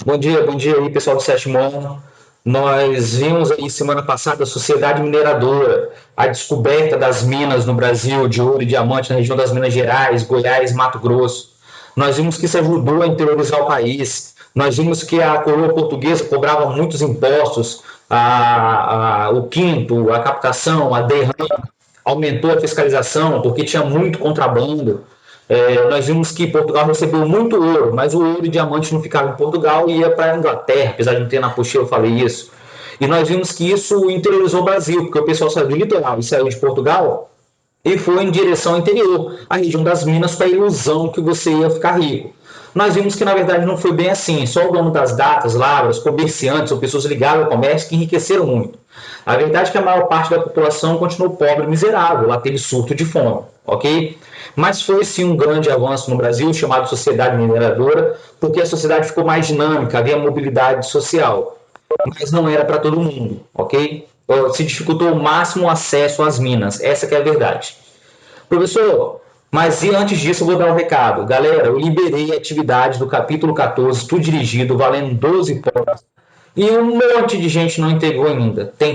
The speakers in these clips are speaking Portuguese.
Bom dia aí, pessoal do sétimo ano. Nós vimos aí semana passada a Sociedade Mineradora, a descoberta das minas no Brasil, de ouro e diamante na região das Minas Gerais, Goiás, Mato Grosso. Nós vimos que isso ajudou a interiorizar o país. Nós vimos que a coroa portuguesa cobrava muitos impostos, o quinto, a captação, a derrama, aumentou a fiscalização porque tinha muito contrabando. Nós vimos que Portugal recebeu muito ouro, mas o ouro e diamante não ficava em Portugal e ia para a Inglaterra, apesar de não ter na apostila eu falei isso. E nós vimos que isso interiorizou o Brasil, porque o pessoal saiu do litoral e saiu de Portugal e foi em direção ao interior, a região das Minas, com a ilusão que você ia ficar rico. Nós vimos que na verdade não foi bem assim, só o dono das datas, lavras, comerciantes ou pessoas ligadas ao comércio que enriqueceram muito. A verdade é que a maior parte da população continuou pobre e miserável, lá teve surto de fome, ok? Mas foi sim um grande avanço no Brasil, chamado Sociedade Mineradora, porque a sociedade ficou mais dinâmica, havia mobilidade social, mas não era para todo mundo, ok? Se dificultou o máximo o acesso às minas, essa que é a verdade. Professor, mas e antes disso eu vou dar um recado. Galera, eu liberei a atividade do capítulo 14, tudo dirigido, valendo 12 pontos. E um monte de gente não integrou ainda. Tem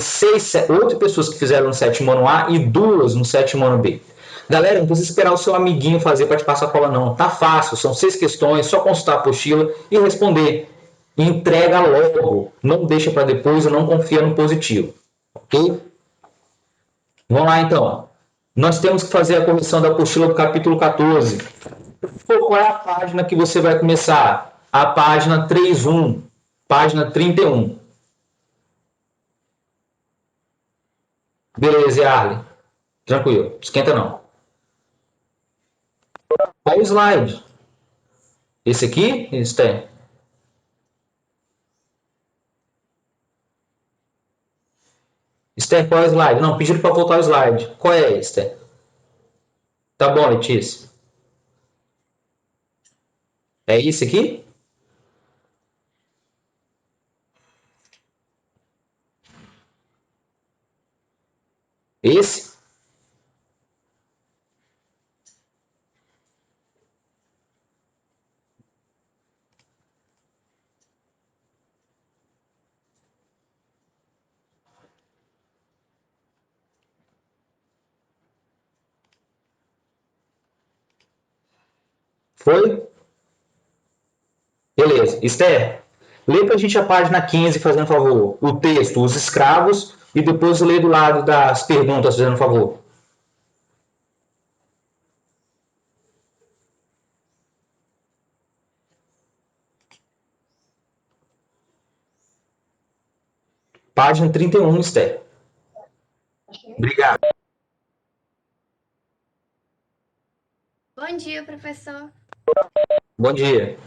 8 pessoas que fizeram no sétimo ano A e 2 no sétimo ano B. Galera, não precisa esperar o seu amiguinho fazer para te passar a cola, não. Tá fácil, são 6 questões, só consultar a apostila e responder. Entrega logo, não deixa para depois e não confia no positivo. Ok? Vamos lá então. Nós temos que fazer a correção da apostila do capítulo 14. Qual é a página que você vai começar? A página 31, página 31. Beleza, Arlen. Tranquilo, esquenta não. Qual o slide? Esse aqui? Esse tem. Esther, qual é o slide? Não, pediram para voltar o slide. Qual é, Esther? Tá bom, Letícia. É esse aqui? Esse? Foi? Beleza. Esther, lê pra gente a página 15, fazendo favor. O texto, os escravos, e depois lê do lado das perguntas, fazendo favor. Página 31, Esther. Obrigado. Bom dia, professor. Bom dia.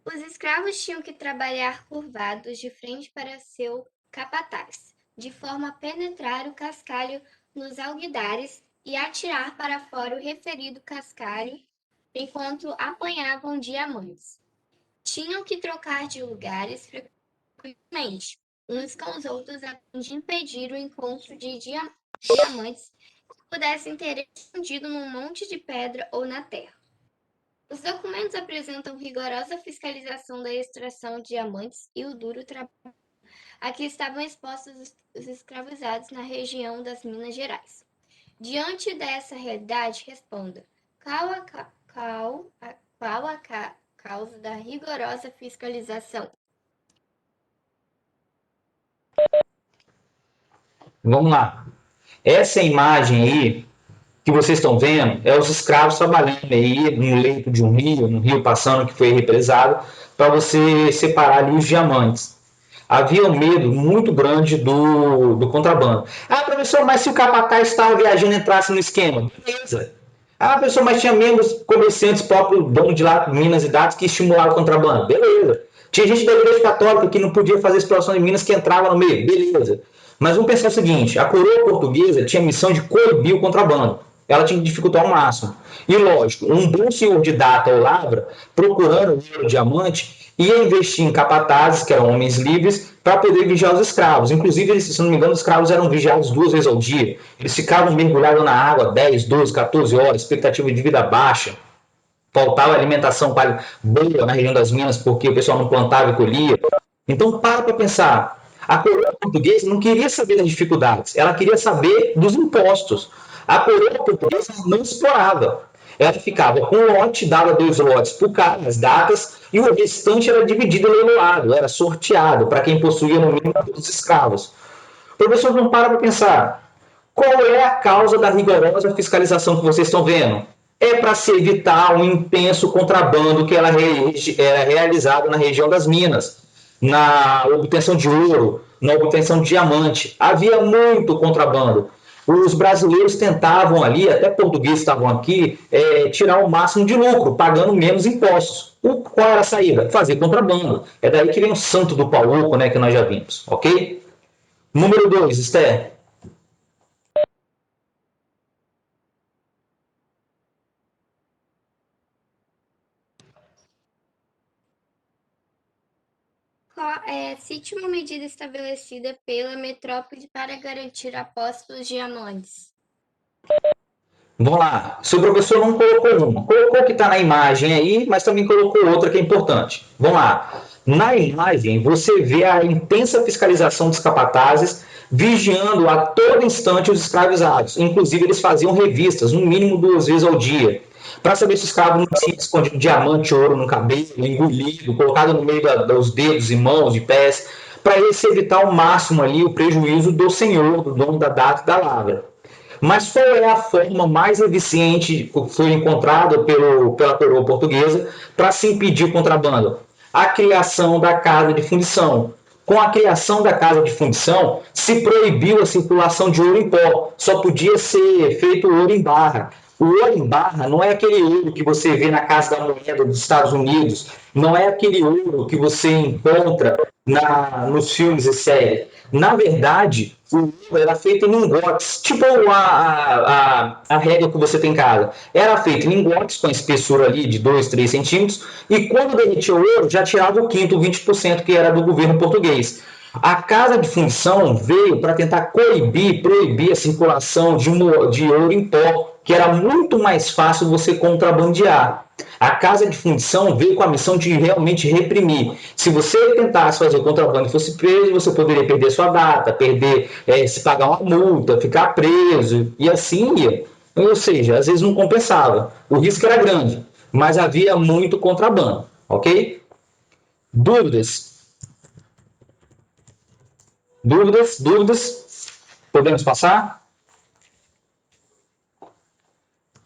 Os escravos tinham que trabalhar curvados de frente para seu capataz, de forma a penetrar o cascalho nos alguidares e atirar para fora o referido cascalho enquanto apanhavam diamantes. Tinham que trocar de lugares frequentemente, uns com os outros, a fim de impedir o encontro de diamantes que pudessem ter escondido num monte de pedra ou na terra. Os documentos apresentam rigorosa fiscalização da extração de diamantes e o duro trabalho a que estavam expostos os escravizados na região das Minas Gerais. Diante dessa realidade, responda: qual a causa da rigorosa fiscalização? Vamos lá. Essa imagem aí que vocês estão vendo é os escravos trabalhando aí no leito de um rio, no rio passando que foi represado, para você separar ali os diamantes. Havia um medo muito grande do contrabando. Ah, professor, mas se o capataz estava viajando e entrasse no esquema? Beleza. Ah, professor, mas tinha membros comerciantes próprios, dono de lá, Minas e Dados, que estimulavam o contrabando? Beleza. Tinha gente da igreja católica que não podia fazer exploração em Minas que entrava no meio? Beleza. Mas vamos pensar o seguinte: a coroa portuguesa tinha a missão de coibir o contrabando. Ela tinha que dificultar ao máximo. E lógico, um bom senhor de data ou lavra, procurando ouro, diamante, ia investir em capatazes, que eram homens livres, para poder vigiar os escravos. Inclusive, eles, se não me engano, os escravos eram vigiados 2 vezes ao dia. Eles ficavam mergulhados na água 10, 12, 14 horas, expectativa de vida baixa. faltava alimentação boa na região das Minas porque o pessoal não plantava e colhia. Então, para pensar. A coroa portuguesa não queria saber das dificuldades, ela queria saber dos impostos. A coroa portuguesa não explorava. Ela ficava com um lote, dava 2 lotes por cara, as datas, e o restante era dividido e leiloado, era sorteado para quem possuía no mínimo os escravos. O professor não para pensar. Qual é a causa da rigorosa fiscalização que vocês estão vendo? É para se evitar um intenso contrabando que era realizado na região das Minas, na obtenção de ouro, na obtenção de diamante. Havia muito contrabando. Os brasileiros tentavam ali, até portugueses estavam aqui, tirar o máximo de lucro, pagando menos impostos. Qual era a saída? Fazer contrabando. É daí que vem o santo do Paulo, né, que nós já vimos, ok? Número 2, Esther. Cite uma medida estabelecida pela metrópole para garantir a posse dos diamantes. Vamos lá. Se o professor não colocou uma, colocou o que está na imagem aí, mas também colocou outra que é importante. Vamos lá. Na imagem, você vê a intensa fiscalização dos capatazes vigiando a todo instante os escravizados. Inclusive, eles faziam revistas, no mínimo 2 vezes ao dia, para saber se o escravo não tinha escondido diamante, ouro no cabelo, engolido, colocado no meio dos dedos e mãos e pés, para eles evitar ao máximo ali o prejuízo do senhor, do dono da data e da lavra. Mas qual é a forma mais eficiente que foi encontrada pela coroa portuguesa para se impedir o contrabando? A criação da casa de fundição. Com a criação da casa de fundição, se proibiu a circulação de ouro em pó, só podia ser feito ouro em barra. O ouro em barra não é aquele ouro que você vê na Casa da Moeda dos Estados Unidos, não é aquele ouro que você encontra nos filmes e séries. Na verdade, o ouro era feito em lingotes, tipo a régua que você tem em casa. Era feito em lingotes com a espessura ali de 2, 3 centímetros, e quando derretia o ouro, já tirava o quinto, 20%, que era do governo português. A casa de fundição veio para tentar proibir a circulação de ouro em pó, que era muito mais fácil você contrabandear. A casa de fundição veio com a missão de realmente reprimir. Se você tentasse fazer o contrabando e fosse preso, você poderia perder sua data, se pagar uma multa, ficar preso, e assim ia. Ou seja, às vezes não compensava. O risco era grande, mas havia muito contrabando, ok? Dúvidas? Dúvidas? Podemos passar?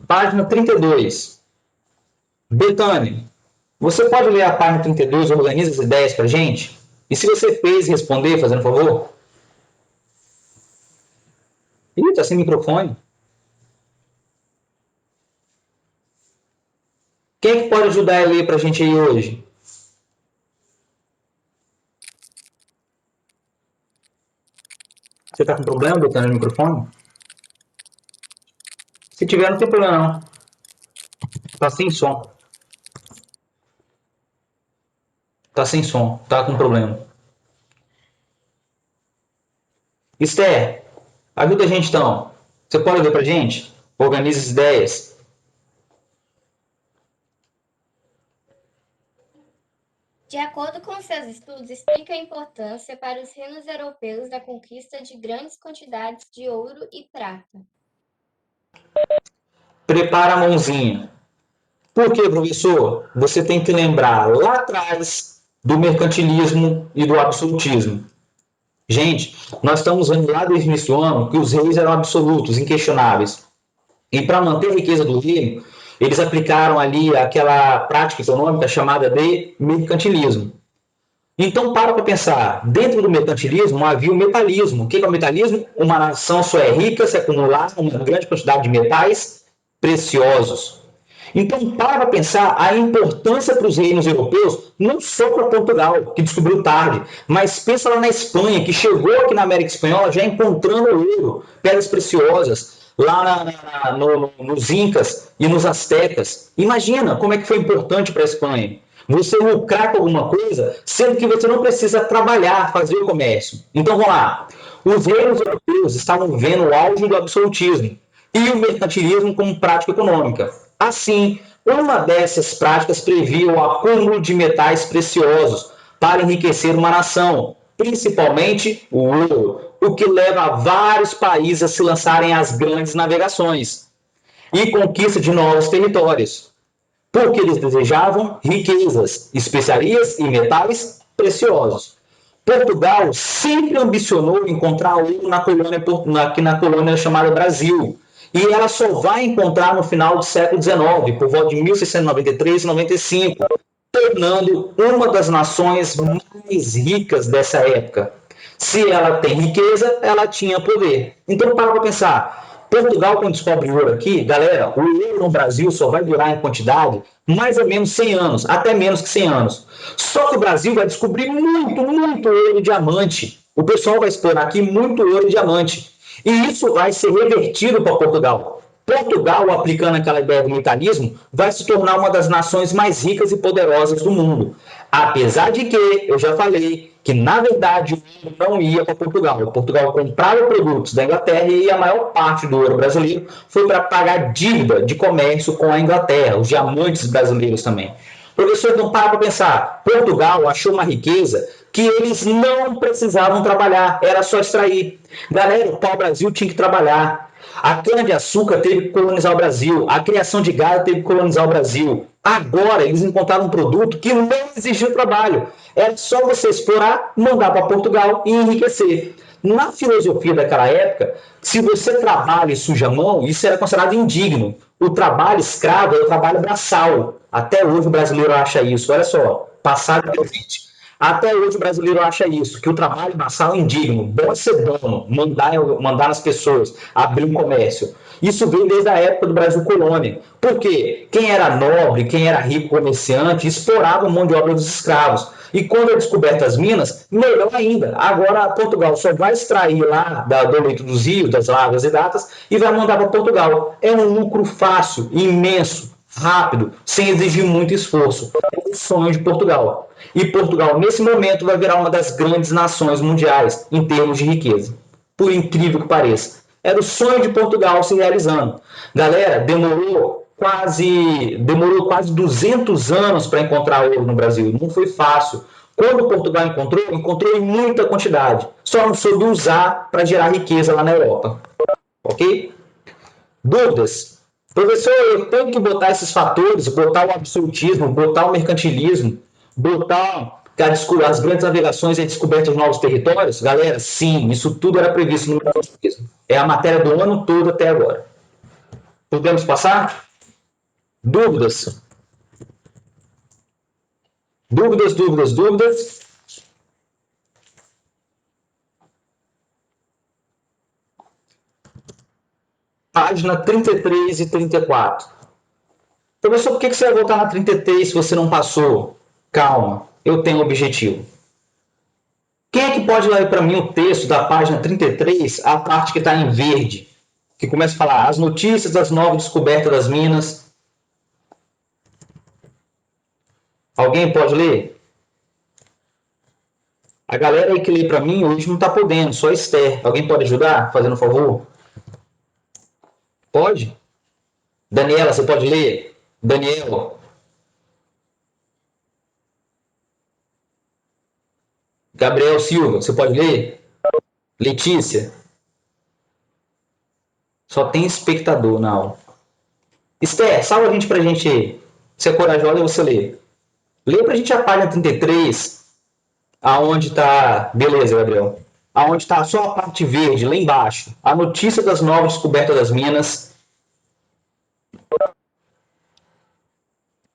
Página 32. Betânia, você pode ler a página 32, organiza as ideias para a gente? E se você fez, responder, fazendo favor? Ih, tá sem microfone. Quem é que pode ajudar a ler para a gente aí hoje? Você tá com problema, Betânia, no microfone? Se tiver, não tem problema não. Tá sem som. Tá sem som, tá com problema. Esther, ajuda a gente então. Você pode ler pra gente? Organiza as ideias. De acordo com seus estudos, explica a importância para os reinos europeus da conquista de grandes quantidades de ouro e prata. Prepara a mãozinha. Por quê, professor? Você tem que lembrar lá atrás do mercantilismo e do absolutismo. Gente, nós estamos vendo lá desde o início do ano que os reis eram absolutos, inquestionáveis. E para manter a riqueza do reino, eles aplicaram ali aquela prática econômica chamada de mercantilismo. Então, para pensar, dentro do mercantilismo havia o metalismo. O que é o metalismo? Uma nação só é rica se acumular uma grande quantidade de metais preciosos. Então, para pensar a importância para os reinos europeus, não só para Portugal, que descobriu tarde, mas pensa lá na Espanha, que chegou aqui na América Espanhola já encontrando ouro, pedras preciosas, lá nos Incas e nos Astecas. Imagina como é que foi importante para a Espanha. Você lucrar com alguma coisa, sendo que você não precisa trabalhar, fazer o comércio. Então, vamos lá. Os reinos europeus estavam vendo o auge do absolutismo e o mercantilismo como prática econômica. Assim, Uma dessas práticas previa o acúmulo de metais preciosos para enriquecer uma nação, principalmente o ouro, o que leva vários países a se lançarem às grandes navegações e conquista de novos territórios, porque eles desejavam riquezas, especiarias e metais preciosos. Portugal sempre ambicionou encontrar ouro aqui na colônia chamada Brasil, e ela só vai encontrar no final do século XIX, por volta de 1693 e 95, tornando uma das nações mais ricas dessa época. Se ela tem riqueza, ela tinha poder. Então, para pensar, Portugal, quando descobre ouro aqui, galera, o ouro no Brasil só vai durar em quantidade mais ou menos 100 anos, até menos que 100 anos. Só que o Brasil vai descobrir muito, muito ouro e diamante. O pessoal vai explorar aqui muito ouro e diamante. E isso vai ser revertido para Portugal. Portugal, aplicando aquela ideia do mecanismo, vai se tornar uma das nações mais ricas e poderosas do mundo. Apesar de que, eu já falei, que na verdade o ouro não ia para Portugal. Portugal comprava produtos da Inglaterra e a maior parte do ouro brasileiro foi para pagar dívida de comércio com a Inglaterra, os diamantes brasileiros também. Professor, não para pensar. Portugal achou uma riqueza que eles não precisavam trabalhar, era só extrair. Galera, o pau-brasil tinha que trabalhar. A cana-de-açúcar teve que colonizar o Brasil, a criação de gado teve que colonizar o Brasil. Agora eles encontraram um produto que não exigia trabalho. Era só você explorar, mandar para Portugal e enriquecer. Na filosofia daquela época, se você trabalha e suja a mão, isso era considerado indigno. O trabalho escravo é o trabalho braçal. Até hoje o brasileiro acha isso. Olha só, passado e presente. Até hoje o brasileiro acha isso, que o trabalho braçal é indigno, bom ser dono, mandar nas pessoas, abrir um comércio. Isso vem desde a época do Brasil colônia. Por quê? Quem era nobre, quem era rico comerciante, explorava a mão de obra dos escravos. E quando é descoberta as minas, melhor ainda. Agora Portugal só vai extrair lá do leito dos rios, das lavras e datas, e vai mandar para Portugal. É um lucro fácil, imenso, rápido, sem exigir muito esforço. É o sonho de Portugal. E Portugal, nesse momento, vai virar uma das grandes nações mundiais em termos de riqueza. Por incrível que pareça. Era o sonho de Portugal se realizando. Galera, demorou quase 200 anos para encontrar ouro no Brasil. Não foi fácil. Quando Portugal encontrou em muita quantidade. Só não soube usar para gerar riqueza lá na Europa. Ok? Dúvidas? Professor, eu tenho que botar esses fatores, botar o absolutismo, botar o mercantilismo, botar as grandes navegações e a descoberta de novos territórios? Galera, sim, isso tudo era previsto no mercantilismo. É a matéria do ano todo até agora. Podemos passar? Dúvidas? Dúvidas, dúvidas, dúvidas? Página 33 e 34. Professor, por que você vai voltar na 33 se você não passou? Calma, eu tenho um objetivo. Quem é que pode ler para mim o texto da página 33, a parte que está em verde, que começa a falar as notícias das novas descobertas das minas? Alguém pode ler? A galera aí que lê para mim hoje não está podendo, só Esther. Alguém pode ajudar, fazendo um favor? Pode? Daniela, você pode ler? Daniel. Gabriel Silva, você pode ler? Letícia. Só tem espectador na aula. Esther, salva a gente pra gente. Você é corajosa, você lê. Lê pra gente a página 33, aonde tá. Beleza, Gabriel. Aonde tá só a parte verde, lá embaixo. A notícia das novas descobertas das minas.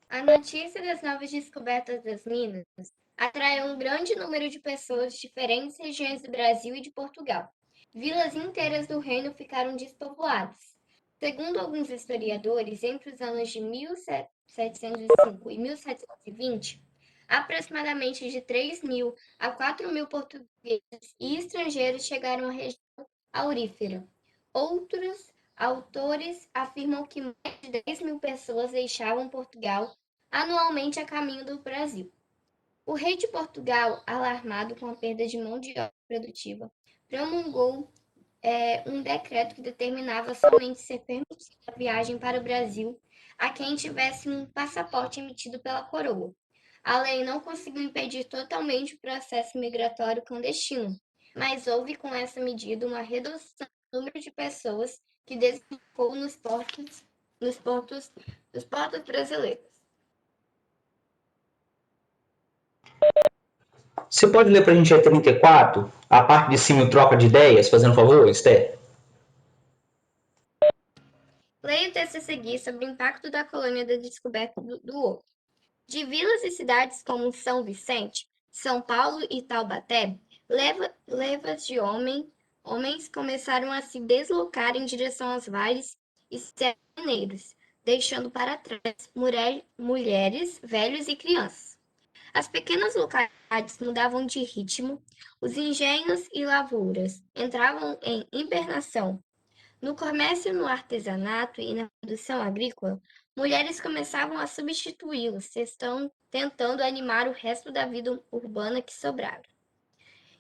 A notícia das novas descobertas das minas atraiu um grande número de pessoas de diferentes regiões do Brasil e de Portugal. Vilas inteiras do reino ficaram despovoadas. Segundo alguns historiadores, entre os anos de 1705 e 1720, aproximadamente de 3.000 a 4.000 portugueses e estrangeiros chegaram à região aurífera. Outros autores afirmam que mais de 10.000 pessoas deixavam Portugal anualmente a caminho do Brasil. O rei de Portugal, alarmado com a perda de mão de obra produtiva, promulgou um decreto que determinava somente ser permitida a viagem para o Brasil a quem tivesse um passaporte emitido pela coroa. A lei não conseguiu impedir totalmente o processo migratório clandestino, mas houve com essa medida uma redução no número de pessoas que desembarcou nos portos brasileiros. Você pode ler para a gente a 34, a parte de cima, troca de ideias, fazendo favor, Esther? Leia o texto a seguir sobre o impacto da colônia da descoberta do ouro. De vilas e cidades como São Vicente, São Paulo e Taubaté, levas de homens começaram a se deslocar em direção aos vales e serraneiros, deixando para trás mulheres, velhos e crianças. As pequenas localidades mudavam de ritmo, os engenhos e lavouras entravam em hibernação. No comércio, no artesanato e na produção agrícola, mulheres começavam a substituí-los, tentando animar o resto da vida urbana que sobrava.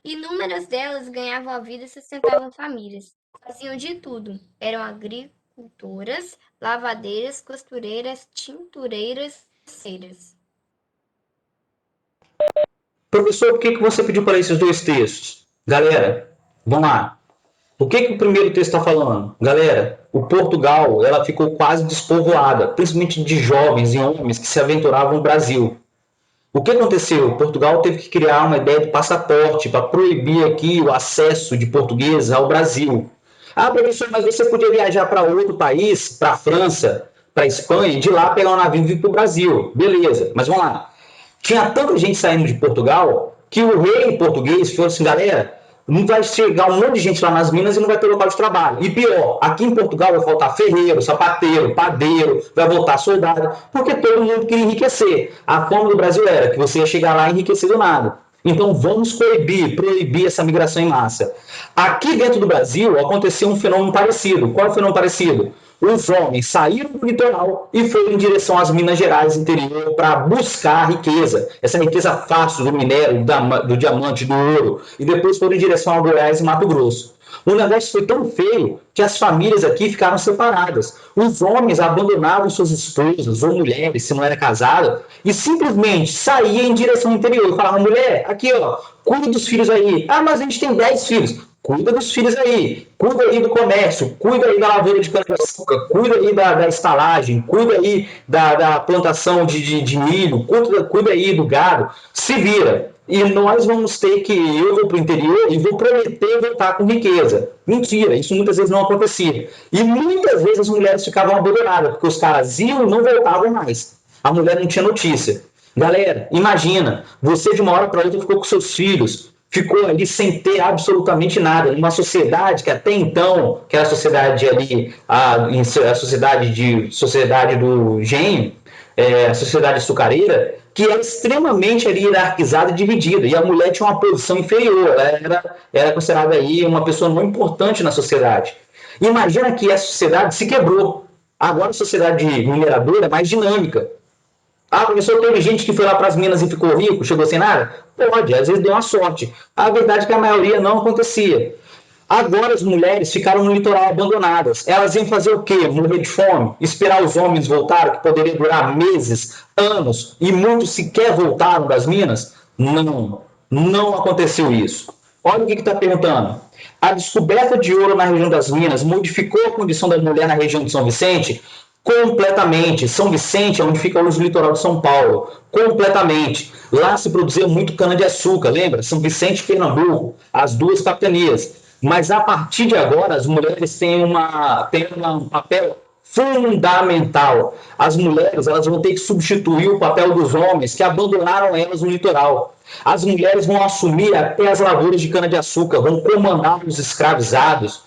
Inúmeras delas ganhavam a vida e sustentavam famílias. Faziam de tudo. Eram agricultoras, lavadeiras, costureiras, tintureiras, ceiras. Professor, por que você pediu para esses dois textos? Galera, vamos lá. O que o primeiro texto está falando? Galera, o Portugal ela ficou quase despovoada, principalmente de jovens e homens que se aventuravam no Brasil. O que aconteceu? Portugal teve que criar uma ideia de passaporte para proibir aqui o acesso de portugueses ao Brasil. Ah, professor, mas você podia viajar para outro país, para a França, para a Espanha, e de lá pegar um navio e vir para o Brasil. Beleza, mas vamos lá. Tinha tanta gente saindo de Portugal que o rei português falou assim, galera, não vai chegar um monte de gente lá nas minas e não vai ter local de trabalho. E pior, aqui em Portugal vai faltar ferreiro, sapateiro, padeiro, vai voltar soldado, porque todo mundo queria enriquecer. A fome do Brasil era que você ia chegar lá e enriquecer do nada. Então vamos proibir essa migração em massa. Aqui dentro do Brasil aconteceu um fenômeno parecido. Qual é o fenômeno parecido? Os homens saíram do litoral e foram em direção às Minas Gerais interior para buscar riqueza, essa riqueza fácil do minério, do diamante, do ouro, e depois foram em direção a Goiás e Mato Grosso. O negócio foi tão feio que as famílias aqui ficaram separadas. Os homens abandonavam suas esposas ou mulheres, se não era casada, e simplesmente saíam em direção ao interior. Falavam, mulher, aqui ó, cuida dos filhos aí. Ah, mas a gente tem 10 filhos. Cuida dos filhos aí, cuida aí do comércio, cuida aí da lavoura de cana-de-açúcar, cuida aí da estalagem, cuida aí da plantação de milho, cuida aí do gado, se vira. E nós vamos ter que, eu vou para o interior e vou prometer voltar com riqueza. Mentira, isso muitas vezes não acontecia. E muitas vezes as mulheres ficavam abandonadas, porque os caras iam e não voltavam mais. A mulher não tinha notícia. Galera, imagina, você de uma hora para outra ficou com seus filhos, ficou ali sem ter absolutamente nada, numa sociedade que até então, que era a sociedade ali, a sociedade do engenho, a sociedade açucareira, que era extremamente ali hierarquizada e dividida, e a mulher tinha uma posição inferior, ela era considerada aí uma pessoa não importante na sociedade. Imagina que a sociedade se quebrou. Agora a sociedade mineradora é mais dinâmica. Ah, professor, teve gente que foi lá para as minas e ficou rico, chegou sem nada? Pode, às vezes deu uma sorte. A verdade é que a maioria não acontecia. Agora as mulheres ficaram no litoral abandonadas. Elas iam fazer o quê? Morrer de fome? Esperar os homens voltarem, que poderia durar meses, anos, e muitos sequer voltaram das minas? Não, não aconteceu isso. Olha o que está perguntando. A descoberta de ouro na região das minas modificou a condição da mulher na região de São Vicente? Completamente. São Vicente é onde fica hoje o litoral de São Paulo. Completamente. Lá se produzia muito cana-de-açúcar, lembra? São Vicente e Pernambuco, as duas capitanias. Mas a partir de agora, as mulheres têm um papel fundamental. As mulheres elas vão ter que substituir o papel dos homens que abandonaram elas no litoral. As mulheres vão assumir até as lavouras de cana-de-açúcar, vão comandar os escravizados.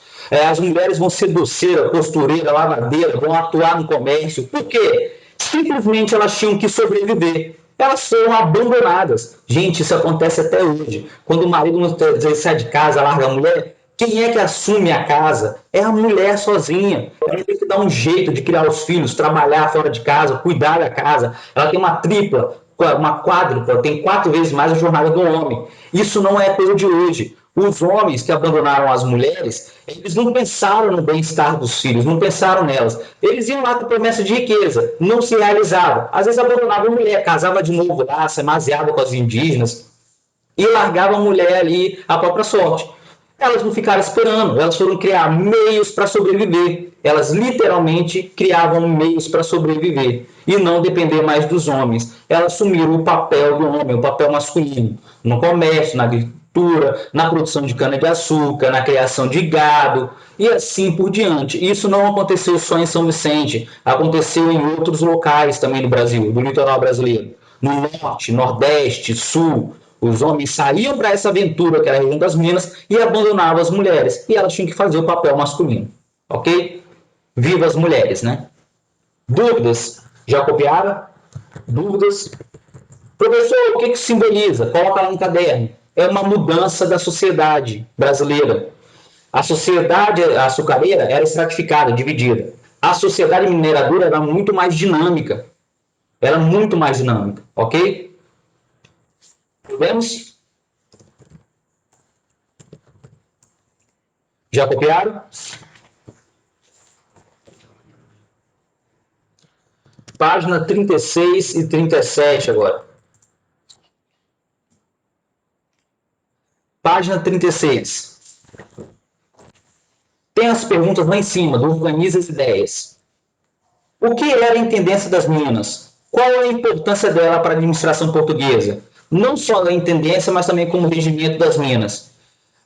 As mulheres vão ser doceira, costureira, lavadeira, vão atuar no comércio. Por quê? Simplesmente elas tinham que sobreviver. Elas foram abandonadas. Gente, isso acontece até hoje. Quando o marido não sai de casa, larga a mulher, quem é que assume a casa? É a mulher sozinha. Ela tem que dar um jeito de criar os filhos, trabalhar fora de casa, cuidar da casa. Ela tem uma tripla, uma quádrupla, tem 4 vezes mais a jornada do homem. Isso não é coisa de hoje. Os homens que abandonaram as mulheres, eles não pensaram no bem-estar dos filhos, não pensaram nelas. Eles iam lá com promessa de riqueza, não se realizavam. Às vezes abandonavam a mulher, casava de novo lá, se amaziava com as indígenas e largava a mulher ali à própria sorte. Elas não ficaram esperando, elas foram criar meios para sobreviver. Elas literalmente criavam meios para sobreviver e não depender mais dos homens. Elas assumiram o papel do homem, o papel masculino, no comércio, na agricultura, na produção de cana-de-açúcar, na criação de gado e assim por diante. Isso não aconteceu só em São Vicente, aconteceu em outros locais também do Brasil, do litoral brasileiro, no norte, nordeste, sul. Os homens saíam para essa aventura, que era a região das Minas, e abandonavam as mulheres. E elas tinham que fazer o papel masculino. Ok? Viva as mulheres, né? Dúvidas? Já copiaram? Dúvidas? Professor, o que simboliza? Coloca lá no caderno. É uma mudança da sociedade brasileira. A sociedade açucareira era estratificada, dividida. A sociedade mineradora era muito mais dinâmica. Era muito mais dinâmica. Ok? Vemos? Já copiaram? Página 36 e 37 agora. Página 36. Tem as perguntas lá em cima, do Organiza as Ideias. O que era a Intendência das Minas? Qual é a importância dela para a administração portuguesa? Não só da Intendência, mas também como regimento das Minas.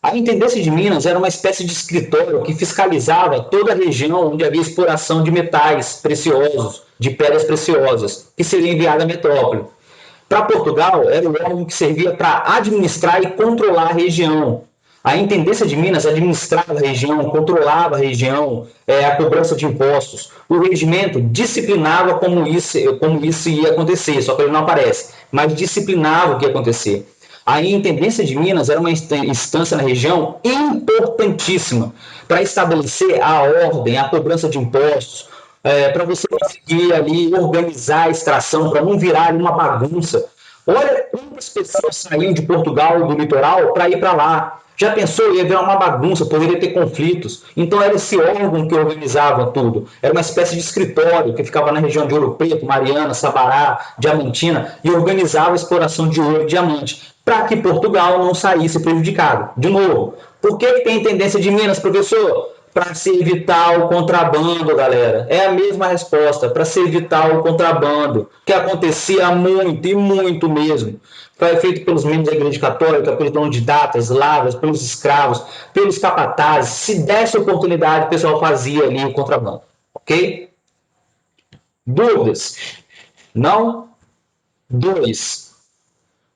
A Intendência de Minas era uma espécie de escritório que fiscalizava toda a região onde havia exploração de metais preciosos, de pedras preciosas, que seria enviada à metrópole. Para Portugal, era o órgão que servia para administrar e controlar a região. A Intendência de Minas administrava a região, controlava a região, a cobrança de impostos. O regimento disciplinava como isso ia acontecer, só que ele não aparece, mas disciplinava o que ia acontecer. A Intendência de Minas era uma instância na região importantíssima para estabelecer a ordem, a cobrança de impostos, para você conseguir ali organizar a extração, para não virar uma bagunça. Olha quantas pessoas saíam de Portugal, do litoral, para ir para lá. Já pensou? Ia virar uma bagunça, poderia ter conflitos. Então era esse órgão que organizava tudo. Era uma espécie de escritório que ficava na região de Ouro Preto, Mariana, Sabará, Diamantina, e organizava a exploração de ouro e diamante, para que Portugal não saísse prejudicado. De novo, por que tem Intendência de Minas, professor? Para se evitar o contrabando, galera. É a mesma resposta, para se evitar o contrabando, que acontecia muito, e muito mesmo. Foi feito pelos membros da Igreja Católica, pelos donos de datas, lavras, pelos escravos, pelos capatazes. Se desse oportunidade, o pessoal fazia ali o contrabando. Ok? Dúvidas? Não? 2.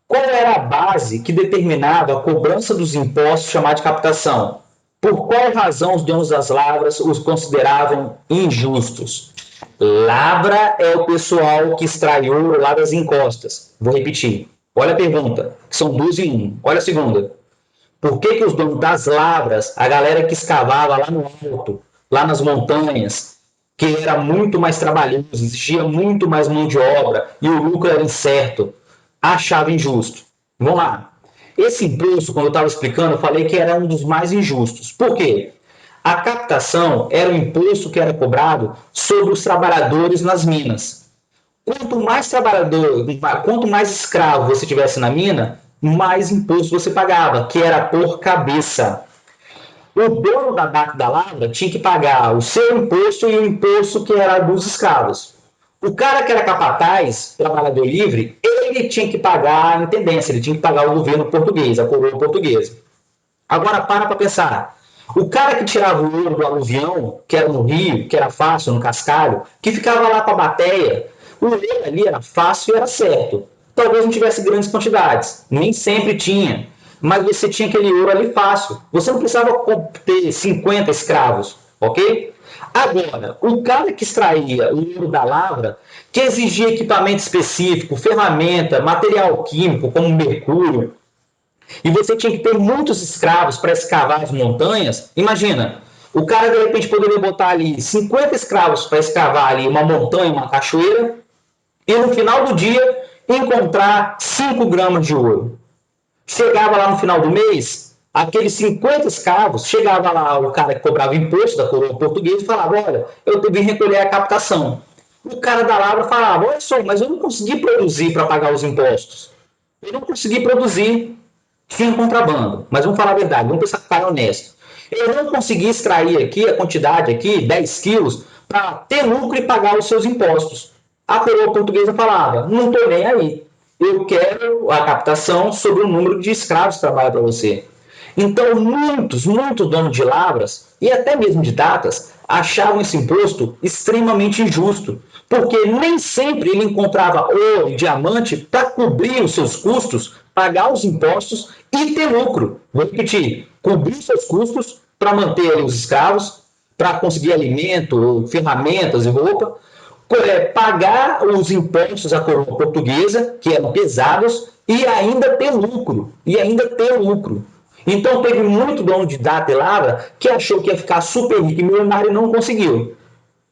Qual era a base que determinava a cobrança dos impostos chamada de captação? Por qual razão os donos das lavras os consideravam injustos? Lavra é o pessoal que extrai ouro lá das encostas. Vou repetir. Olha a pergunta, que são 2 em 1. Olha a segunda. Por que os donos das lavras, a galera que escavava lá no alto, lá nas montanhas, que era muito mais trabalhoso, exigia muito mais mão de obra e o lucro era incerto, achava injusto? Vamos lá. Esse imposto, quando eu estava explicando, eu falei que era um dos mais injustos. Por quê? A captação era o imposto que era cobrado sobre os trabalhadores nas minas. Quanto mais trabalhador, quanto mais escravo você tivesse na mina, mais imposto você pagava, que era por cabeça. O dono da lavra tinha que pagar o seu imposto e o imposto que era dos escravos. O cara que era capataz, trabalhador livre, ele tinha que pagar a intendência, ele tinha que pagar o governo português, a coroa portuguesa. Agora para pensar. O cara que tirava o ouro do aluvião, que era no rio, que era fácil, no cascalho, que ficava lá com a bateia, o ouro ali era fácil e era certo. Talvez não tivesse grandes quantidades, nem sempre tinha, mas você tinha aquele ouro ali fácil. Você não precisava ter 50 escravos, ok? Agora, o cara que extraía o ouro da lavra, que exigia equipamento específico, ferramenta, material químico, como mercúrio, e você tinha que ter muitos escravos para escavar as montanhas, imagina, o cara de repente poderia botar ali 50 escravos para escavar ali uma montanha, uma cachoeira, e no final do dia encontrar 5 gramas de ouro. Chegava lá no final do mês, Aqueles 50 escravos, chegava lá o cara que cobrava imposto da coroa portuguesa e falava, olha, eu vim recolher a captação. O cara da lavra falava, olha só, mas eu não consegui produzir para pagar os impostos. Eu não consegui produzir, tinha contrabando. Mas vamos falar a verdade, vamos pensar que o cara é honesto. Eu não consegui extrair aqui a quantidade aqui, 10 quilos, para ter lucro e pagar os seus impostos. A coroa portuguesa falava, não estou nem aí. Eu quero a captação sobre o número de escravos que trabalham para você. Então, muitos donos de lavras, e até mesmo de datas, achavam esse imposto extremamente injusto, porque nem sempre ele encontrava ouro e diamante para cobrir os seus custos, pagar os impostos e ter lucro. Vou repetir, cobrir seus custos para manter os escravos, para conseguir alimento, ferramentas e roupa, pagar os impostos à coroa portuguesa, que eram pesados, e ainda ter lucro. Então teve muito dono de data e lavra que achou que ia ficar super rico e milionário e não conseguiu.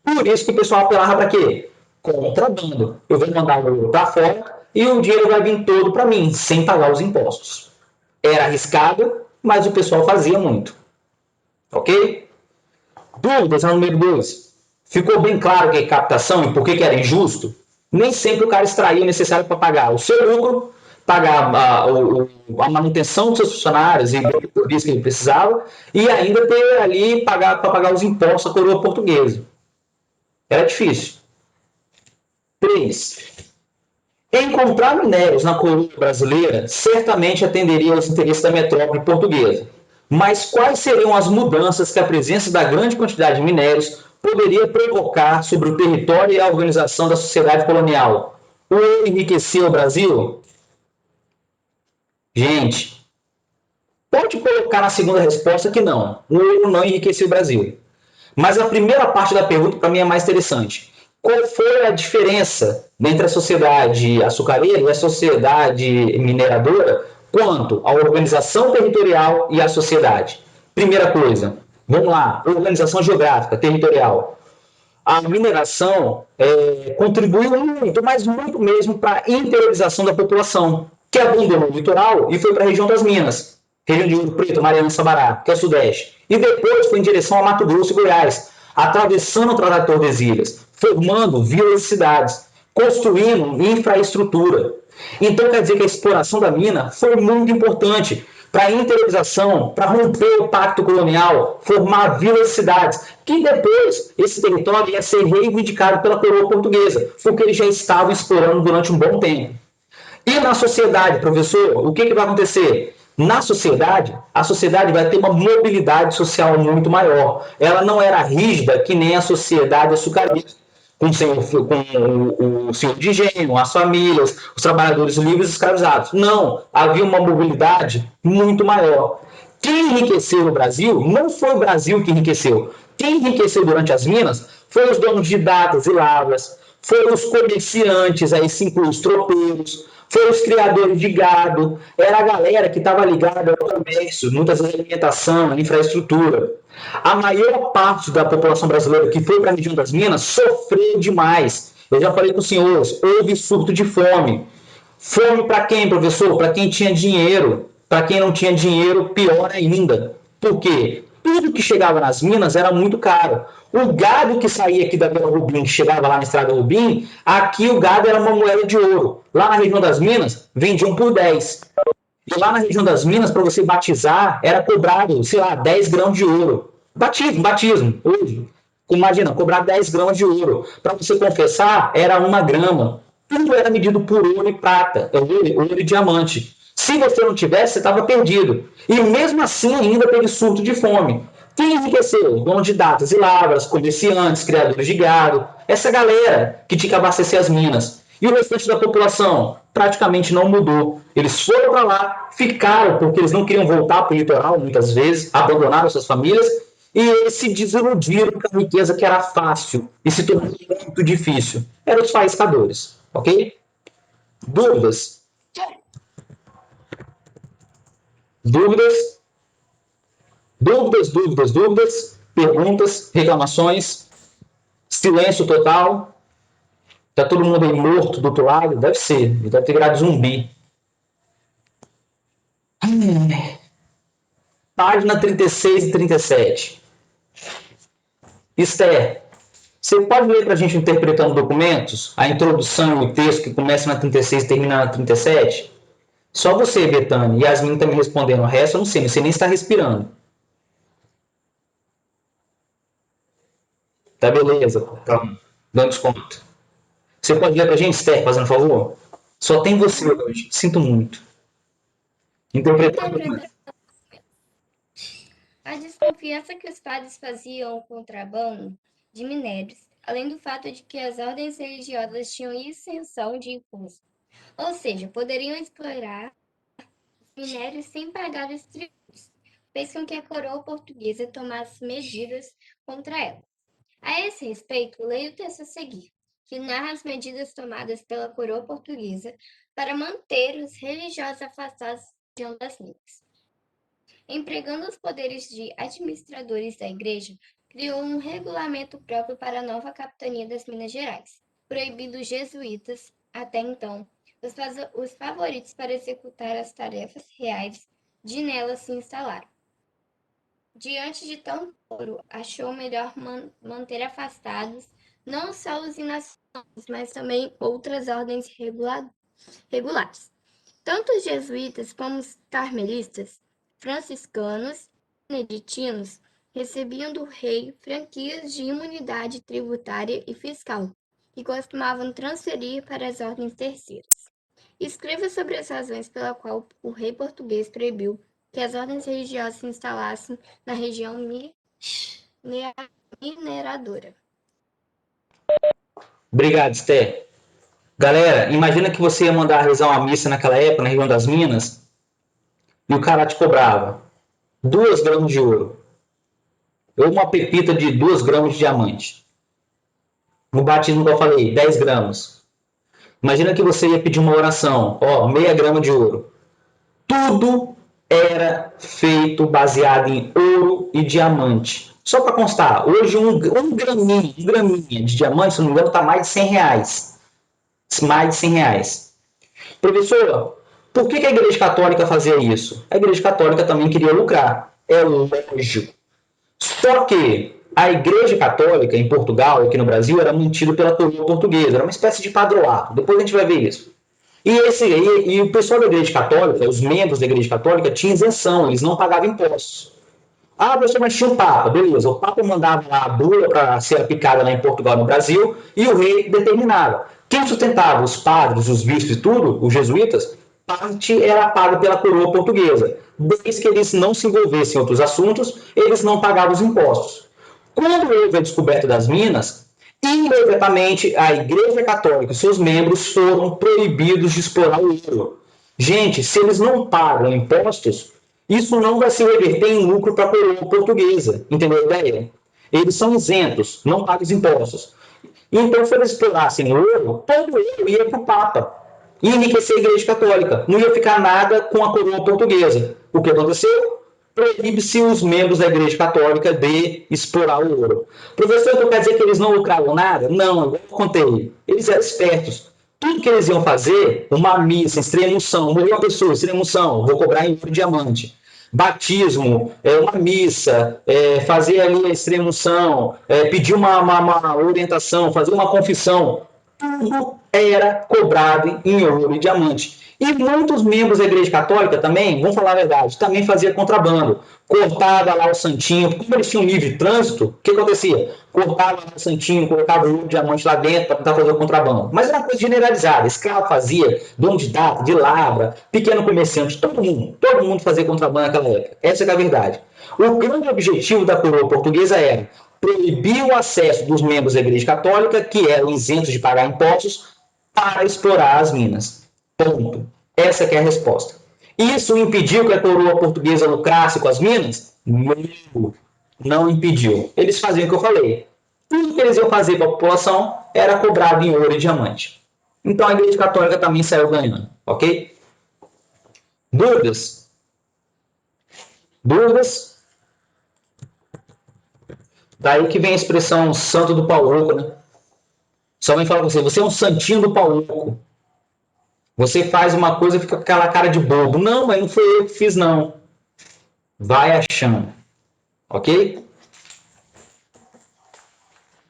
Por isso que o pessoal apelava para quê? Contrabando. Eu vou mandar o ouro para fora e o dinheiro vai vir todo para mim, sem pagar os impostos. Era arriscado, mas o pessoal fazia muito. Ok? Dúvidas no número 2. Ficou bem claro o que é captação e por que era injusto? Nem sempre o cara extraía o necessário para pagar o seu lucro, pagar a manutenção dos seus funcionários e benfeitorias que ele precisava, e ainda ter ali para pagar os impostos à coroa portuguesa. Era difícil. 3. Encontrar minérios na coroa brasileira certamente atenderia aos interesses da metrópole portuguesa. Mas quais seriam as mudanças que a presença da grande quantidade de minérios poderia provocar sobre o território e a organização da sociedade colonial? O ouro enriqueceu o Brasil? Gente, pode colocar na segunda resposta que não. O ouro não enriqueceu o Brasil. Mas a primeira parte da pergunta, para mim, é mais interessante. Qual foi a diferença entre a sociedade açucareira e a sociedade mineradora quanto à organização territorial e à sociedade? Primeira coisa, vamos lá, organização geográfica, territorial. A mineração contribuiu muito, mas muito mesmo para a interiorização da população, que abandonou o litoral e foi para a região das Minas, região de Ouro Preto, Mariana e Sabará, que é o Sudeste. E depois foi em direção a Mato Grosso e Goiás, atravessando o Tratado de Tordesilhas, formando vilas e cidades, construindo infraestrutura. Então quer dizer que a exploração da mina foi muito importante para a interiorização, para romper o pacto colonial, formar vilas e cidades, que depois esse território ia ser reivindicado pela coroa portuguesa, porque eles já estavam explorando durante um bom tempo. E na sociedade, professor, o que vai acontecer? Na sociedade, a sociedade vai ter uma mobilidade social muito maior. Ela não era rígida que nem a sociedade açucareira, com o senhor de engenho, as famílias, os trabalhadores livres e escravizados. Não, havia uma mobilidade muito maior. Quem enriqueceu no Brasil não foi o Brasil que enriqueceu. Quem enriqueceu durante as minas foram os donos de datas e lavras, foram os comerciantes, aí se inclui os tropeiros, foram os criadores de gado, era a galera que estava ligada ao comércio, muitas vezes alimentação, infraestrutura. A maior parte da população brasileira que foi para a região das Minas sofreu demais. Eu já falei com os senhores, houve surto de fome. Fome para quem, professor? Para quem tinha dinheiro. Para quem não tinha dinheiro, pior ainda. Por quê? Tudo que chegava nas minas era muito caro. O gado que saía aqui da Vila Rubim, que chegava lá na Estrada Rubim, aqui o gado era uma moeda de ouro. Lá na região das Minas, vendiam por 10. E lá na região das Minas, para você batizar, era cobrado, sei lá, 10 gramas de ouro. Batismo, hoje. Imagina, cobrar 10 gramas de ouro. Para você confessar, era 1 grama. Tudo era medido por ouro e prata, ouro e diamante. Se você não tivesse, você estava perdido. E mesmo assim, ainda teve surto de fome. Quem enriqueceu? Dono de datas e lavras, comerciantes, criadores de gado. Essa galera que tinha que abastecer as minas. E o restante da população praticamente não mudou. Eles foram para lá, ficaram porque eles não queriam voltar para o litoral, muitas vezes, abandonaram suas famílias, e eles se desiludiram com a riqueza que era fácil e se tornou muito difícil. Eram os faiscadores, ok? Dúvidas? Dúvidas? Dúvidas? Perguntas? Reclamações? Silêncio total? Tá todo mundo aí morto do outro lado? Deve ser, deve ter virado zumbi. página 36 e 37. Esther, você pode ler para a gente interpretando documentos? A introdução e o texto que começa na 36 e termina na 37? Só você, Betânia, e Yasmin está me respondendo. O resto eu não sei nem está respirando. Tá beleza, calma. Dando desconto. Você pode ler para a gente, Esther, fazendo favor? Só tem você hoje. Sinto muito. Interpretando documentos. A desconfiança que os padres faziam o contrabando de minérios, além do fato de que as ordens religiosas tinham isenção de imposto, ou seja, poderiam explorar minérios sem pagar os tributos, fez com que a coroa portuguesa tomasse medidas contra ela. A esse respeito, leia o texto a seguir, que narra as medidas tomadas pela coroa portuguesa para manter os religiosos afastados da região das minas. Empregando os poderes de administradores da igreja, criou um regulamento próprio para a nova capitania das Minas Gerais, proibindo os jesuítas, até então, os favoritos para executar as tarefas reais de nela se instalaram. Diante de tanto ouro, achou melhor manter afastados não só os inacionais, mas também outras ordens regulares. Tanto os jesuítas como os carmelistas, franciscanos e beneditinos recebiam do rei franquias de imunidade tributária e fiscal, que costumavam transferir para as ordens terceiras. Escreva sobre as razões pela qual o rei português proibiu que as ordens religiosas se instalassem na região mineradora. Obrigado, Esther. Galera, imagina que você ia mandar rezar uma missa naquela época, na região das Minas, e o cara te cobrava 2 gramas de ouro, ou uma pepita de 2 gramas de diamante. No batismo que eu falei, 10 gramas. Imagina que você ia pedir uma oração, meia grama de ouro. Tudo era feito baseado em ouro e diamante. Só para constar, hoje um graminha de diamante, se não me engano, está mais de R$100. Mais de R$100. Professor, por que a Igreja Católica fazia isso? A Igreja Católica também queria lucrar. É lógico. Só que a Igreja Católica em Portugal, aqui no Brasil, era mantida pela coroa portuguesa. Era uma espécie de padroado. Depois a gente vai ver isso. E o pessoal da Igreja Católica, os membros da Igreja Católica, tinham isenção. Eles não pagavam impostos. Ah, professor, mas tinha o Papa. Beleza, o Papa mandava lá a bula para ser aplicada lá em Portugal, no Brasil, e o rei determinava. Quem sustentava? Os padres, os bispos e tudo, os jesuítas, parte era paga pela coroa portuguesa. Desde que eles não se envolvessem em outros assuntos, eles não pagavam os impostos. Quando houve a descoberta das minas, imediatamente a Igreja Católica e seus membros foram proibidos de explorar o ouro. Gente, se eles não pagam impostos, isso não vai se reverter em lucro para a coroa portuguesa. Entendeu a ideia? Eles são isentos, não pagam os impostos. Então, se eles explorassem ouro, todo o ouro ia para o Papa. Ia enriquecer a Igreja Católica. Não ia ficar nada com a coroa portuguesa. O que aconteceu? Proíbe-se os membros da Igreja Católica de explorar o ouro. Professor, então quer dizer que eles não lucravam nada? Não, eu contei. Eles eram espertos. Tudo que eles iam fazer, uma missa, extrema-unção, morreu uma pessoa, extrema-unção, vou cobrar em ouro e diamante. Batismo, uma missa, fazer ali a extrema-unção, pedir uma orientação, fazer uma confissão, tudo era cobrado em ouro e diamante. E muitos membros da Igreja Católica também, vamos falar a verdade, também fazia contrabando. Cortava lá o santinho, como eles tinham livre trânsito, o que acontecia? Cortava lá o santinho, colocava o ouro e diamante lá dentro para tentar fazer o contrabando. Mas era uma coisa generalizada, escravo fazia, dono de data, de labra, pequeno comerciante, todo mundo fazia contrabando naquela época. Essa é a verdade. O grande objetivo da coroa portuguesa era proibir o acesso dos membros da Igreja Católica, que eram isentos de pagar impostos, para explorar as minas. Ponto. Essa que é a resposta. Isso impediu que a coroa portuguesa lucrasse com as minas? Não impediu. Eles faziam o que eu falei. Tudo que eles iam fazer para a população era cobrado em ouro e diamante. Então a Igreja Católica também saiu ganhando. Ok? Dúvidas? Dúvidas? Daí que vem a expressão santo do pau louco, né? Só vem falar com você é um santinho do pau louco. Você faz uma coisa e fica com aquela cara de bobo. Não, mas não foi eu que fiz, não. Vai achando, ok?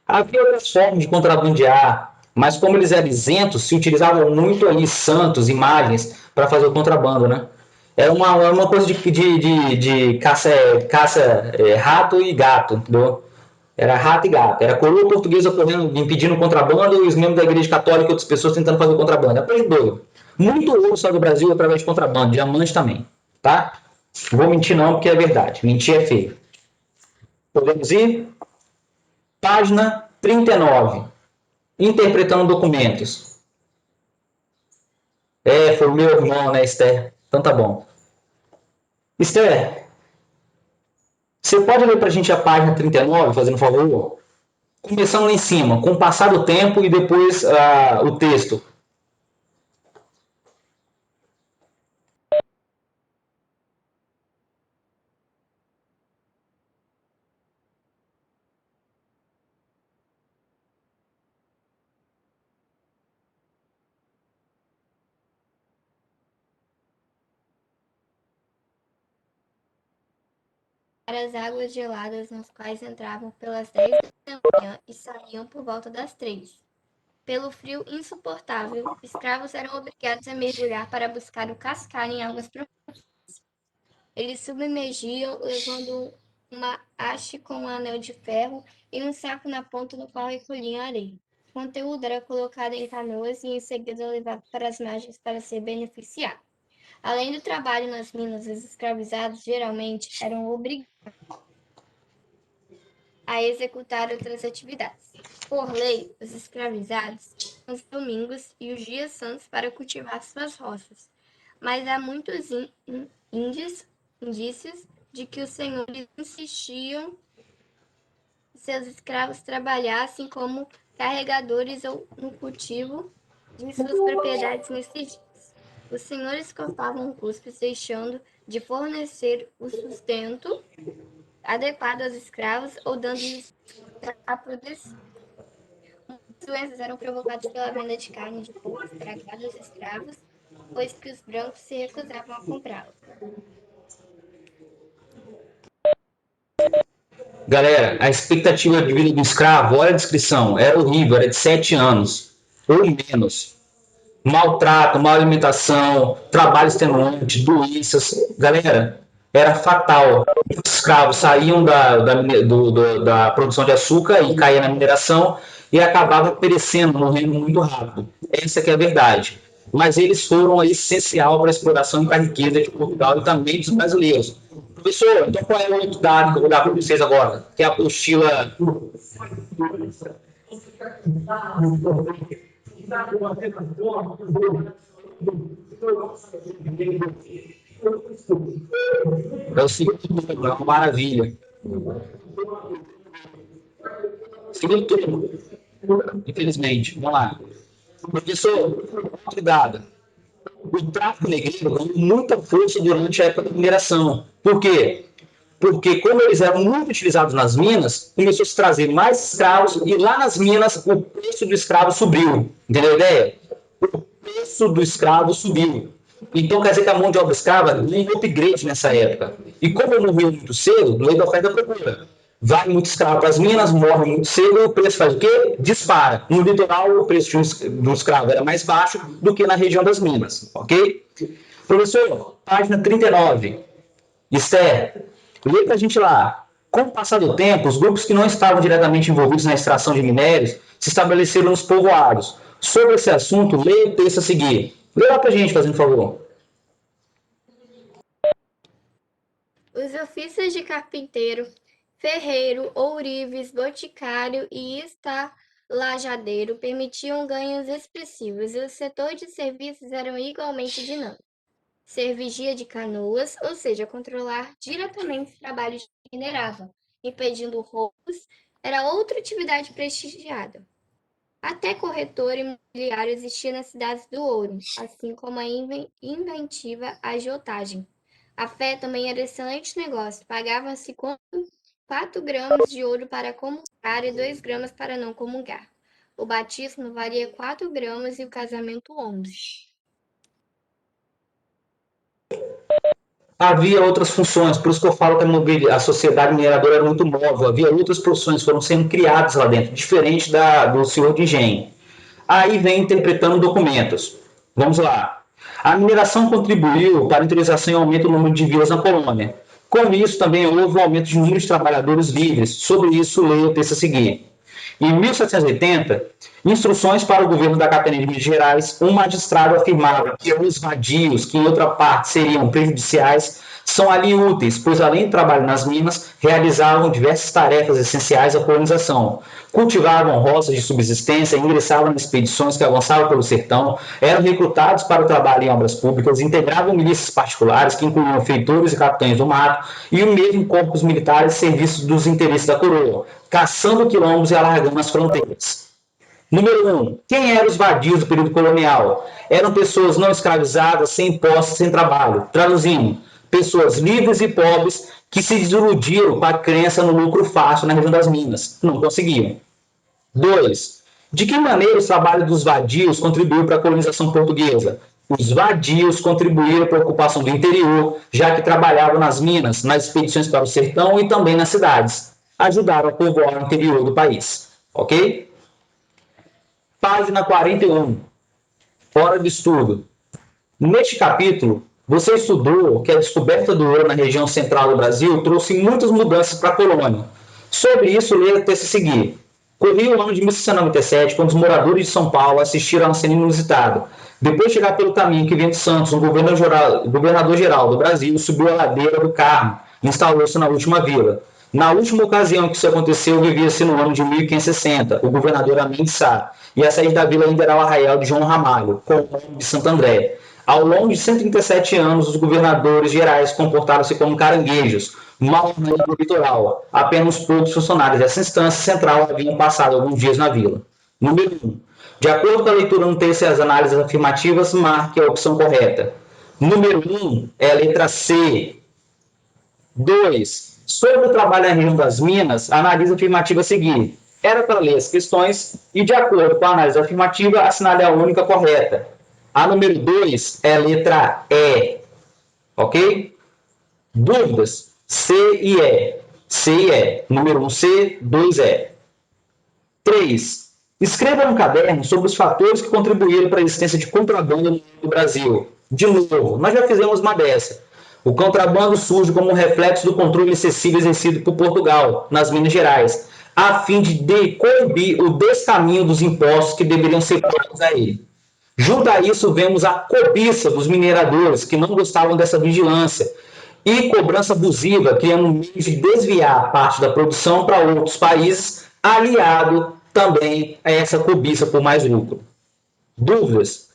Havia outras formas de contrabandear, mas como eles eram isentos, se utilizavam muito ali santos, imagens, para fazer o contrabando, né? Era uma coisa de caça, rato e gato, entendeu? Era rato e gato. Era a coroa portuguesa correndo, impedindo o contrabando e os membros da igreja católica e outras pessoas tentando fazer o contrabando. É coisa de doido. Muito ouro sai do Brasil através de contrabando, diamante também, tá? Não vou mentir não, porque é verdade. Mentir é feio. Podemos ir? Página 39. Interpretando documentos. Foi o meu irmão, né, Esther? Então tá bom. Esther, você pode ler pra gente a página 39, fazendo um favor? Começando lá em cima, com o passar do tempo e depois o texto. Para as águas geladas nas quais entravam pelas 10 da manhã e saíam por volta das 3. Pelo frio insuportável, escravos eram obrigados a mergulhar para buscar o cascalho em águas profundas. Eles submergiam, levando uma haste com um anel de ferro e um saco na ponta no qual recolhiam areia. O conteúdo era colocado em canoas e em seguida levado para as margens para ser beneficiado. Além do trabalho nas minas, os escravizados geralmente eram obrigados a executar outras atividades. Por lei, os escravizados tinham os domingos e os dias santos para cultivar suas roças, mas há muitos indícios de que os senhores insistiam que seus escravos trabalhassem como carregadores ou no cultivo de suas propriedades nesses dias. Os senhores cortavam custos, deixando de fornecer o sustento adequado aos escravos ou dando-lhes a produção. Muitas doenças eram provocadas pela venda de carne de porco estragada aos escravos, pois que os brancos se recusavam a comprá-la. Galera, a expectativa de vida do escravo, olha a descrição, era horrível, era de 7 anos ou menos. Maltrato, má alimentação, trabalho extenuante, doenças. Galera, era fatal. Os escravos saíam da produção de açúcar e caíam na mineração e acabavam perecendo, morrendo muito rápido. Essa que é a verdade. Mas eles foram essencial para a exploração e para a riqueza de Portugal e também dos brasileiros. Professor, então qual é o outro dado que eu vou dar para vocês agora? Que é a apostila. É o segundo, é uma maravilha. Segundo turno, infelizmente. Vamos lá. Professor, cuidado. O tráfico negreiro ganhou muita força durante a época da mineração. Por quê? Porque, como eles eram muito utilizados nas minas, começou a se trazer mais escravos e lá nas minas o preço do escravo subiu. Entendeu a ideia? O preço do escravo subiu. Então, quer dizer que a mão de obra escrava ganhou upgrade nessa época. E como morreu muito cedo, lei da oferta e da procura. Vai muito escravo para as minas, morre muito cedo, e o preço faz o quê? Dispara. No litoral, o preço de um escravo era mais baixo do que na região das minas, ok? Professor, página 39. Esther, lê para a gente lá. Com o passar do tempo, os grupos que não estavam diretamente envolvidos na extração de minérios se estabeleceram nos povoados. Sobre esse assunto, leia o texto a seguir. Lê lá para a gente, fazendo um favor. Os ofícios de carpinteiro, ferreiro, ourives, boticário e estalajadeiro permitiam ganhos expressivos e o setor de serviços era igualmente dinâmico. Ser vigia de canoas, ou seja, controlar diretamente os trabalhos que mineravam, impedindo roubos, era outra atividade prestigiada. Até corretor imobiliário existia nas cidades do ouro, assim como a inventiva agiotagem. A fé também era excelente negócio. Pagavam-se 4 gramas de ouro para comungar e 2 gramas para não comungar. O batismo valia 4 gramas e o casamento 11. havia outras funções, por isso que eu falo que a sociedade mineradora era muito móvel, havia outras profissões que foram sendo criadas lá dentro, diferente do senhor de engenho. Aí vem interpretando documentos. Vamos lá. A mineração contribuiu para a interiorização e aumento do número de vilas na Polônia. Com isso, também houve um aumento de número de trabalhadores livres. Sobre isso, leia o texto a seguir. Em 1780, instruções para o governo da Catania de Minas Gerais, um magistrado afirmava que os vadios, que em outra parte seriam prejudiciais, são ali úteis, pois além do trabalho nas minas, realizavam diversas tarefas essenciais à colonização. Cultivavam roças de subsistência, ingressavam em expedições que avançavam pelo sertão, eram recrutados para o trabalho em obras públicas, integravam milícias particulares, que incluíam feitores e capitães do mato, e o mesmo corpos militares serviços dos interesses da coroa, caçando quilombos e alargando as fronteiras. Número 1. Quem eram os vadios do período colonial? Eram pessoas não escravizadas, sem impostos, sem trabalho. Traduzindo, pessoas livres e pobres que se desiludiram com a crença no lucro fácil na região das minas. Não conseguiam. 2. De que maneira o trabalho dos vadios contribuiu para a colonização portuguesa? Os vadios contribuíram para a ocupação do interior, já que trabalhavam nas minas, nas expedições para o sertão e também nas cidades. Ajudaram a povoar o interior do país. Ok? Página 41. Hora de estudo. Neste capítulo, você estudou que a descoberta do ouro na região central do Brasil trouxe muitas mudanças para a colônia. Sobre isso, leia o texto a seguir. Corria o ano de 1697, quando os moradores de São Paulo assistiram a uma cena inusitada. Depois de chegar pelo caminho que vem de Santos, um governador-geral do Brasil subiu a ladeira do Carmo e instalou-se na última vila. Na última ocasião que isso aconteceu, vivia-se no ano de 1560, o governador Amin de Sá, e a sede da vila ainda era o arraial de João Ramalho, com o nome de Santo André. Ao longo de 137 anos, os governadores gerais comportaram-se como caranguejos, mal na língua litoral. Apenas poucos funcionários dessa instância central haviam passado alguns dias na vila. Número 1. De acordo com a leitura no texto e as análises afirmativas, marque a opção correta. Número 1 é a letra C. 2. Sobre o trabalho na região das minas, analise a afirmativa a seguir. Era para ler as questões e, de acordo com a análise afirmativa, assinale a única correta. A número 2 é a letra E. Ok? Dúvidas? C e E. C e E. Número 1 C, 2 E. 3. Escreva no caderno sobre os fatores que contribuíram para a existência de contrabando no Brasil. De novo, nós já fizemos uma dessa. O contrabando surge como um reflexo do controle excessivo exercido por Portugal, nas Minas Gerais, a fim de coibir o descaminho dos impostos que deveriam ser pagos a ele. Junto a isso, vemos a cobiça dos mineradores, que não gostavam dessa vigilância, e cobrança abusiva, criando meios de desviar parte da produção para outros países, aliado também a essa cobiça por mais lucro. Dúvidas?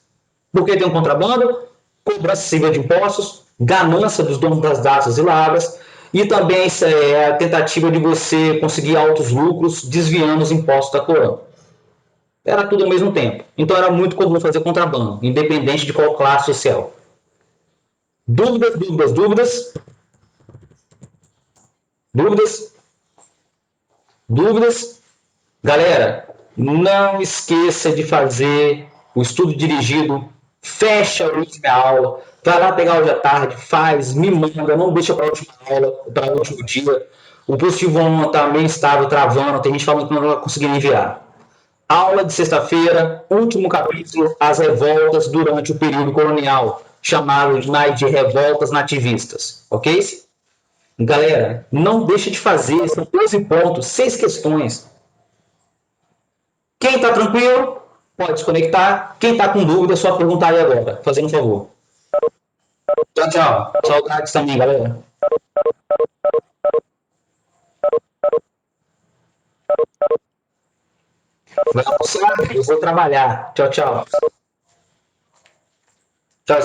Por que tem um contrabando? Cobrança excessiva de impostos, ganância dos donos das datas e lavras, e também a tentativa de você conseguir altos lucros desviando os impostos da coroa. Era tudo ao mesmo tempo. Então era muito comum fazer contrabando, independente de qual classe social. Dúvidas, dúvidas, dúvidas? Dúvidas? Dúvidas? Galera, não esqueça de fazer o estudo dirigido, fecha a última aula, vai lá pegar hoje à tarde, faz, me manda, não deixa para a última aula, para o último dia. O positivo está meio estável, travando, tem gente falando que não vai conseguir enviar. Aula de sexta-feira, último capítulo, as revoltas durante o período colonial, chamado de revoltas nativistas, ok? Galera, não deixe de fazer, são 12 pontos, 6 questões. Quem está tranquilo, pode desconectar. Quem está com dúvida, é só perguntar aí agora, fazendo um favor. Tchau, tchau. Saudades também, galera. Vai almoçar? Eu vou trabalhar. Tchau, tchau. Tchau.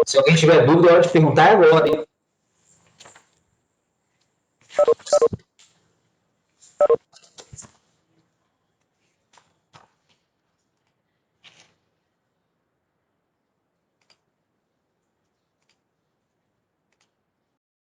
Se alguém tiver dúvida, é hora de perguntar agora, hein?